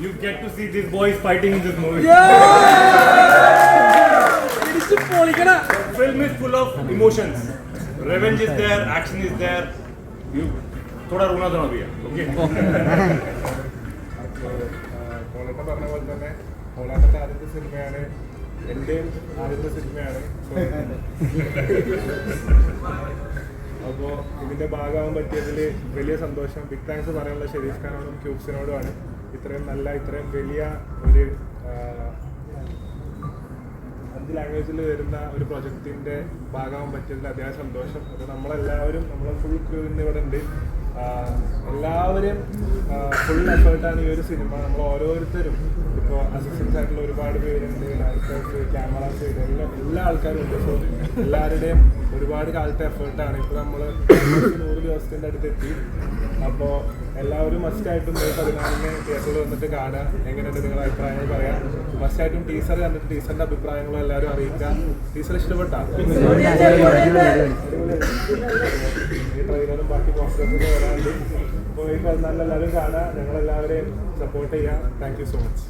you get to see these boys fighting in this movie. Film is full of emotions. Revenge is there, action is there. You थोड़ा रोना धोना भी है, okay? കോളേട്ട പറഞ്ഞ പോലെ തന്നെ കോളേട്ടൻ്റെ ആദ്യത്തെ സിനിമയാണ്, എൻ്റെയും ആദ്യത്തെ സിനിമയാണ്. അപ്പോൾ ഇതിൻ്റെ ഭാഗമാകാൻ പറ്റിയതിൽ വലിയ സന്തോഷം. ബിഗ് താങ്ക്സ് പറയാനുള്ള ഷെരീഫ് ഖാനോടും ക്യൂബ്സിനോടുമാണ്. ഇത്രയും വലിയ ഒരു 5 ലാംഗ്വേജിൽ വരുന്ന ഒരു പ്രൊജക്റ്റിൻ്റെ ഭാഗമാകാൻ പറ്റിയതിൽ അതിയായ സന്തോഷം. അത് നമ്മളെല്ലാവരും, നമ്മളെ ഫുൾ ക്രൂ ഇന്ന് ഇവിടെ ഉണ്ട്. എല്ലാവരും ഫുൾ എഫേർട്ടാണ് ഈ ഒരു സിനിമ. നമ്മൾ ഓരോരുത്തരും ഇപ്പോൾ അസിസ്റ്റൻസ് ആയിട്ടുള്ള ഒരുപാട് പേരുണ്ട്, ആൾക്കാർക്ക് ക്യാമറാസ് എല്ലാ ആൾക്കാരും ഉണ്ട്. സോ എല്ലാവരുടെയും ഒരുപാട് കാലത്തെ എഫേർട്ടാണ്. ഇപ്പോൾ നമ്മൾ 100 ദിവസത്തിൻ്റെ അടുത്തെത്തി. അപ്പോൾ എല്ലാവരും മസ്റ്റായിട്ടും May 14 തിയേറ്ററിൽ വന്നിട്ട് കാണുക. എങ്ങനെയുണ്ട് നിങ്ങളുടെ അഭിപ്രായങ്ങൾ പറയാം. മസ്റ്റായിട്ടും ടീസർ കണ്ടിട്ട് ടീച്ചറിൻ്റെ അഭിപ്രായങ്ങളും എല്ലാവരും അറിയിക്കുക. ടീച്ചർ ഇഷ്ടപ്പെട്ടാ? ഈ ട്രെയിലറും ബാക്കി പോസ്റ്റേഴ്സൊക്കെ വരാനുണ്ട്. അപ്പോൾ ഈ 14 എല്ലാവരും കാണുക. ഞങ്ങളെല്ലാവരെയും സപ്പോർട്ട് ചെയ്യുക. Thank you so much.